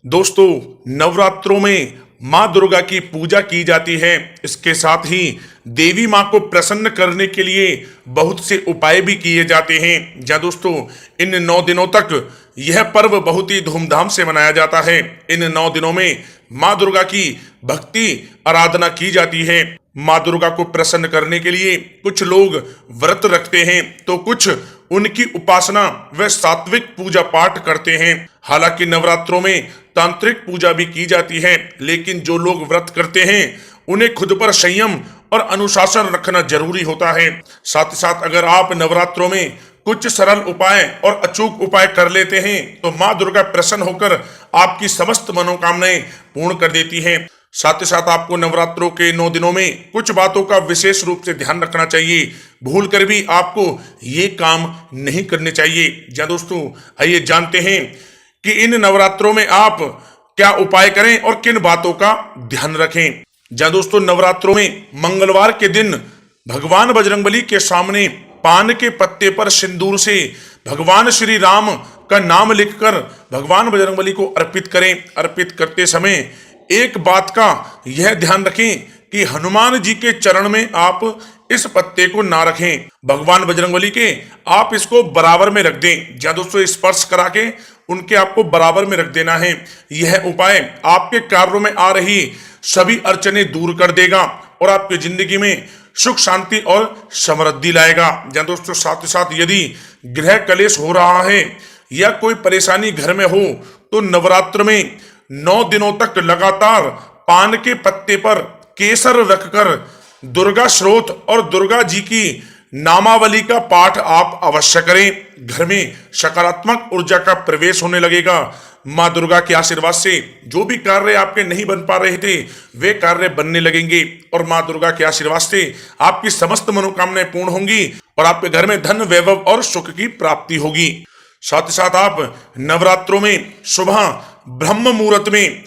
दोस्तों, नवरात्रों में माँ दुर्गा की पूजा की जाती है। इसके साथ ही देवी माँ को प्रसन्न करने के लिए बहुत से उपाय भी किए जाते हैं। जहाँ दोस्तों, इन 9 दिनों तक यह पर्व बहुत ही धूमधाम से मनाया जाता है। इन 9 दिनों में माँ दुर्गा की भक्ति आराधना की जाती है। माँ दुर्गा को प्रसन्न करने के लिए कुछ लोग व्रत रखते हैं तो कुछ उनकी उपासना व सात्विक पूजा पाठ करते हैं। हालांकि नवरात्रों में तांत्रिक पूजा भी की जाती है, लेकिन जो लोग व्रत करते हैं उन्हें खुद पर संयम और अनुशासन रखना जरूरी होता है। साथ ही साथ अगर आप नवरात्रों में कुछ सरल उपाय और अचूक उपाय कर लेते हैं तो माँ दुर्गा प्रसन्न होकर आपकी समस्त मनोकामनाएं पूर्ण कर देती हैं। साथ ही साथ आपको नवरात्रों के 9 दिनों में कुछ बातों का विशेष रूप से ध्यान रखना चाहिए। भूल कर भी आपको ये काम नहीं करने चाहिए। जहाँ दोस्तों, आइए जानते हैं कि इन नवरात्रों में आप क्या उपाय करें और किन बातों का ध्यान रखें। जहाँ दोस्तों, नवरात्रों में मंगलवार के दिन भगवान बजरंगबली के सामने पान के पत्ते पर सिंदूर से भगवान श्री राम का नाम लिखकर भगवान बजरंगबली को अर्पित करें। अर्पित करते समय एक बात का यह ध्यान रखें कि हनुमान जी के चरण में आप इस पत्ते को ना रखें। भगवान बजरंगबली के आप इसको बराबर में रख दें। जहाँ दोस्तों, स्पर्श करा के उनके आपको बराबर में रख देना है। यह उपाय आपके कार्यों में आ रही सभी अड़चने दूर कर देगा और आपकी जिंदगी में सुख शांति और समृद्धि लाएगा। जहाँ दोस्तों, साथ ही साथ यदि गृह कलेश हो रहा है या कोई परेशानी घर में हो तो नवरात्र में 9 दिनों तक लगातार पान के पत्ते पर केसर रखकर दुर्गा स्रोत और दुर्गा जी की नामावली का पाठ आप अवश्य करें। घर में सकारात्मक ऊर्जा का प्रवेश होने लगेगा। माँ दुर्गा के आशीर्वाद से जो भी कार्य आपके नहीं बन पा रहे थे वे कार्य बनने लगेंगे और माँ दुर्गा के आशीर्वाद से आपकी समस्त मनोकामनाएं पूर्ण होंगी और आपके घर में धन वैभव और सुख की प्राप्ति होगी। साथ ही साथ आप नवरात्रों में सुबह ब्रह्म मुहूर्त में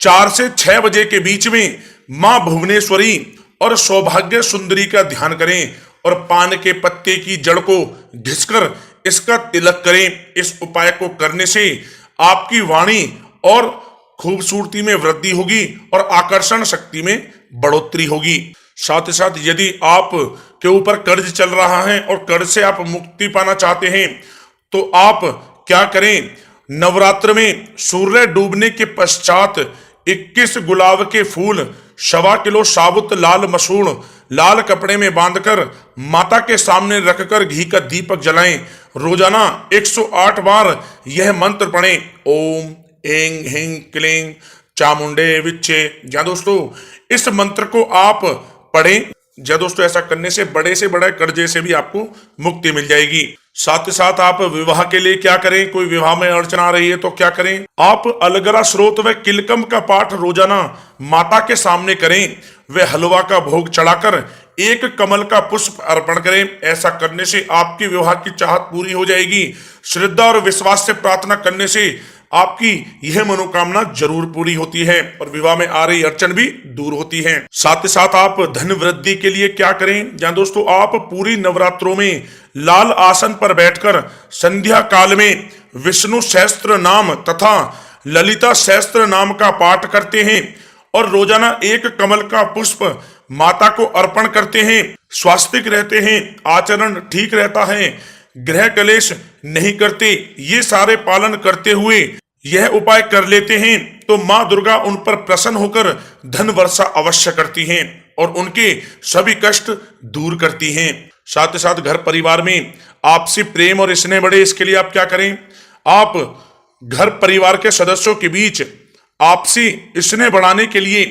4 से 6 बजे के बीच में माँ भुवनेश्वरी और सौभाग्य सुंदरी का ध्यान करें और पान के पत्ते की जड़ को घिसकर इसका तिलक करें। इस उपाय को करने से आपकी वाणी और खूबसूरती में वृद्धि होगी और आकर्षण शक्ति में बढ़ोतरी होगी। साथ ही साथ यदि आप के ऊपर कर्ज चल रहा है और कर्ज से आप मुक्ति पाना चाहते हैं तो आप क्या करें, नवरात्र में सूर्य डूबने के पश्चात 21 गुलाब के फूल 1.25 किलो साबुत लाल मसूर लाल कपड़े में बांधकर माता के सामने रखकर घी का दीपक जलाएं। रोजाना 108 बार यह मंत्र पढ़ें, ओम ऐं ह्रीं क्लीं चामुंडे विच्चे। जहाँ दोस्तों, इस मंत्र को आप पढ़ें। जहाँ दोस्तों, ऐसा करने से बड़े कर्जे से भी आपको मुक्ति मिल जाएगी। साथ ही साथ आप विवाह के लिए क्या करें, कोई विवाह में अड़चन आ रही है तो क्या करें, आप अलगरा स्रोत व किलकम का पाठ रोजाना माता के सामने करें। वे हलवा का भोग चढ़ाकर एक कमल का पुष्प अर्पण करें। ऐसा करने से आपकी विवाह की चाहत पूरी हो जाएगी। श्रद्धा और विश्वास से प्रार्थना करने से आपकी यह मनोकामना जरूर पूरी होती है और विवाह में आ रही अड़चन भी दूर होती है। साथ ही साथ आप धन वृद्धि के लिए क्या करें, जहाँ दोस्तों, आप पूरी नवरात्रों में लाल आसन पर बैठकर संध्या काल में विष्णु सहस्त्र नाम तथा ललिता सहस्त्र नाम का पाठ करते हैं और रोजाना एक कमल का पुष्प माता को अर्पण करते हैं। स्वास्तिक रहते हैं, आचरण ठीक रहता है, गृह कलेश नहीं करते। ये सारे पालन करते हुए यह उपाय कर लेते हैं तो माँ दुर्गा उन पर प्रसन्न होकर धन वर्षा अवश्य करती हैं और उनके सभी कष्ट दूर करती हैं। साथ ही साथ घर परिवार में आपसी प्रेम और स्नेह बढ़े, इसके लिए आप क्या करें, आप घर परिवार के सदस्यों के बीच आपसी स्नेह बढ़ाने के लिए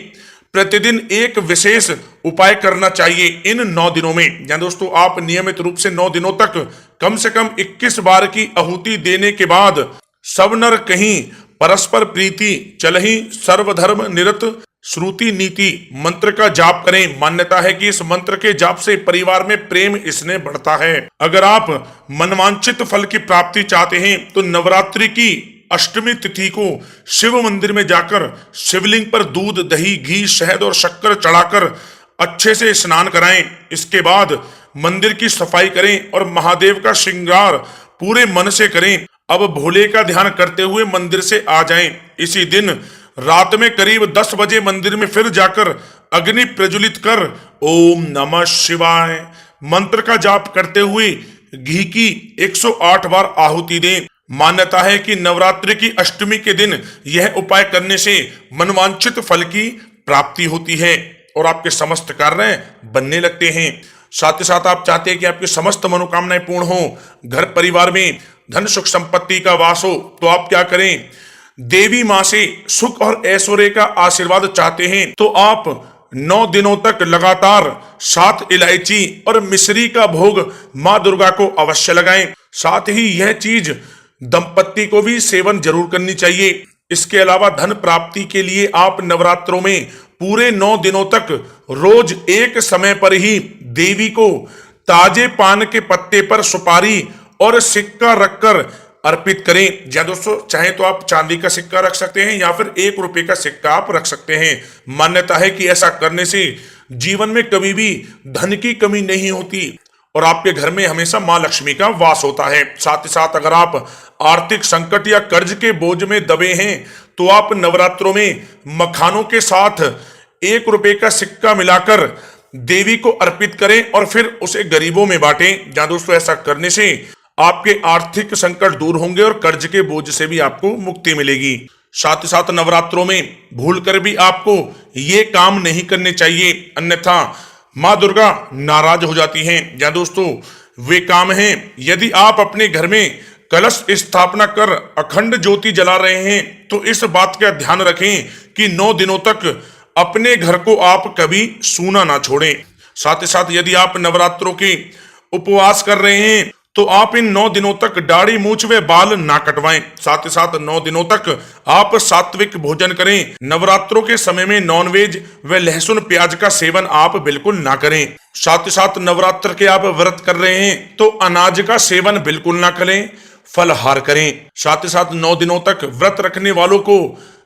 प्रतिदिन एक विशेष उपाय करना चाहिए इन 9 दिनों में। जहाँ दोस्तों, आप नियमित रूप से 9 दिनों तक कम से कम 21 बार की आहुति देने के बाद सब नर कहीं परस्पर प्रीति चलहि सर्वधर्म निरत श्रुति नीति मंत्र का जाप करें। मान्यता है कि इस मंत्र के जाप से परिवार में प्रेम स्नेह बढ़ता है। अगर आप मनवांछित फल की प्राप्ति चाहते हैं तो नवरात्रि की अष्टमी तिथि को शिव मंदिर में जाकर शिवलिंग पर दूध दही घी शहद और शक्कर चढ़ाकर अच्छे से स्नान कराएं। इसके बाद मंदिर की सफाई करें और महादेव का श्रृंगार पूरे मन से करें। अब भोले का ध्यान करते हुए मंदिर से आ जाएं। इसी दिन रात में करीब 10 बजे मंदिर में फिर जाकर अग्नि प्रज्वलित कर ओम नमः शिवाय मंत्र का जाप करते हुए घी की 108 बार आहुति दें। मान्यता है कि नवरात्रि की अष्टमी के दिन यह उपाय करने से मनवांछित फल की प्राप्ति होती है और आपके समस्त कार्य बनने लगते हैं। साथ ही साथ आप चाहते हैं कि आपकी समस्त मनोकामनाएं पूर्ण हो, घर परिवार में धन सुख संपत्ति का वास हो, तो आप क्या करें, देवी मां से सुख और ऐश्वर्य का आशीर्वाद चाहते हैं तो आप 9 दिनों तक लगातार 7 इलायची और मिश्री का भोग मां दुर्गा को अवश्य लगाएं। साथ ही यह चीज दंपत्ति को भी सेवन जरूर करनी चाहिए। इसके अलावा धन प्राप्ति के लिए आप नवरात्रों में पूरे 9 दिनों तक रोज एक समय पर ही देवी को ताजे पान के पत्ते पर सुपारी और सिक्का रखकर अर्पित करें। या दोस्तों चाहे तो आप चांदी का सिक्का रख सकते हैं या फिर 1 रुपए का सिक्का आप रख सकते हैं। मान्यता है कि ऐसा करने से जीवन में कभी भी धन की कमी नहीं होती और आपके घर में हमेशा मां लक्ष्मी का वास होता है। साथ ही साथ अगर आप आर्थिक संकट या कर्ज के बोझ में दबे हैं तो आप नवरात्रों में मखानों के साथ 1 रुपए का सिक्का मिलाकर देवी को अर्पित करें और फिर उसे गरीबों में बांटें। जहां दोस्तों ऐसा करने से आपके आर्थिक संकट दूर होंगे और कर्ज के बोझ से भी आपको मुक्ति मिलेगी। साथ ही साथ नवरात्रों में भूलकर भी आपको ये काम नहीं करने चाहिए, अन्यथा मां दुर्गा नाराज हो जाती हैं। जहां दोस्तों वे काम हैं, यदि आप अपने घर में कलश स्थापना कर अखंड ज्योति जला रहे हैं तो इस बात का ध्यान रखें कि 9 दिनों तक अपने घर को आप कभी सूना ना छोड़ें। साथ ही साथ यदि आप नवरात्रों के उपवास कर रहे हैं तो आप इन 9 दिनों तक दाढ़ी मूंछ व बाल ना कटवाएं। साथ ही साथ 9 दिनों तक आप सात्विक भोजन करें। नवरात्रों के समय में नॉनवेज व लहसुन प्याज का सेवन आप बिल्कुल ना करें। साथ ही साथ नवरात्र के आप व्रत कर रहे हैं तो अनाज का सेवन बिल्कुल ना करें, फलहार करें। साथ ही साथ 9 दिनों तक व्रत रखने वालों को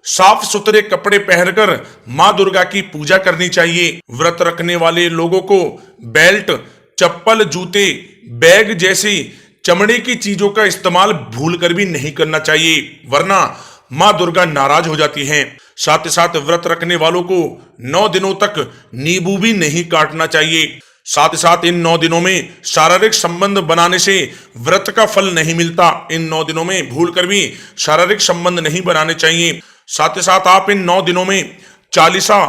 साफ सुथरे कपड़े पहनकर मां दुर्गा की पूजा करनी चाहिए। व्रत रखने वाले लोगों को बेल्ट, चप्पल, जूते, बैग जैसी चमड़े की चीजों का इस्तेमाल भूलकर भी नहीं करना चाहिए, वरना मां दुर्गा नाराज हो जाती हैं। साथ ही साथ व्रत रखने वालों को 9 दिनों तक नींबू भी नहीं काटना चाहिए। साथ ही साथ इन 9 दिनों में शारीरिक संबंध बनाने से व्रत का फल नहीं मिलता। इन 9 दिनों में भूलकर भी शारीरिक संबंध नहीं बनाने चाहिए। साथ ही साथ आप इन 9 दिनों में चालीसा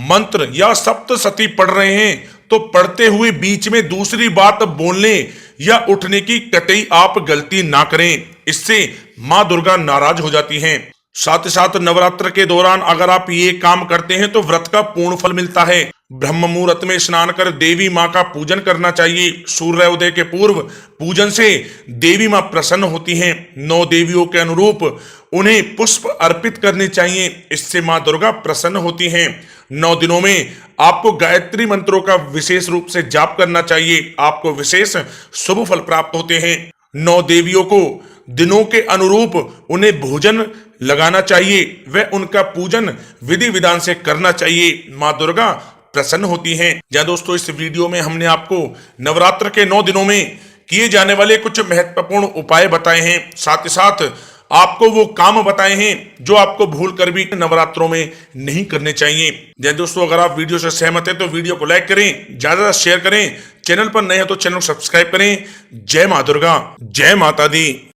मंत्र या सप्तशती पढ़ रहे हैं तो पढ़ते हुए बीच में दूसरी बात बोलने या उठने की कतई आप गलती ना करें, इससे मां दुर्गा नाराज हो जाती हैं। साथ ही साथ नवरात्र के दौरान अगर आप ये काम करते हैं तो व्रत का पूर्ण फल मिलता है। ब्रह्म मुहूर्त में स्नान कर देवी मां का पूजन करना चाहिए। सूर्योदय के पूर्व पूजन से देवी मां प्रसन्न होती हैं। 9 देवियों के अनुरूप उन्हें पुष्प अर्पित करने चाहिए, इससे मां दुर्गा प्रसन्न होती हैं। 9 दिनों में आपको गायत्री मंत्रों का विशेष रूप से जाप करना चाहिए, आपको विशेष शुभ फल प्राप्त होते हैं। 9 देवियों को दिनों के अनुरूप उन्हें भोजन लगाना चाहिए व उनका पूजन विधि विधान से करना चाहिए। मां दुर्गा प्रसन्न होती हैं। या दोस्तों इस वीडियो में हमने आपको नवरात्र के 9 दिनों में किए जाने वाले कुछ महत्वपूर्ण उपाय बताए हैं, साथ ही साथ आपको वो काम बताए हैं जो आपको भूल कर भी नवरात्रों में नहीं करने चाहिए। जय दोस्तों, अगर आप वीडियो से सहमत हैं तो वीडियो को लाइक करें, ज्यादा शेयर करें, चैनल पर नए हैं तो चैनल को सब्सक्राइब करें। जय मां दुर्गा, जय माता दी।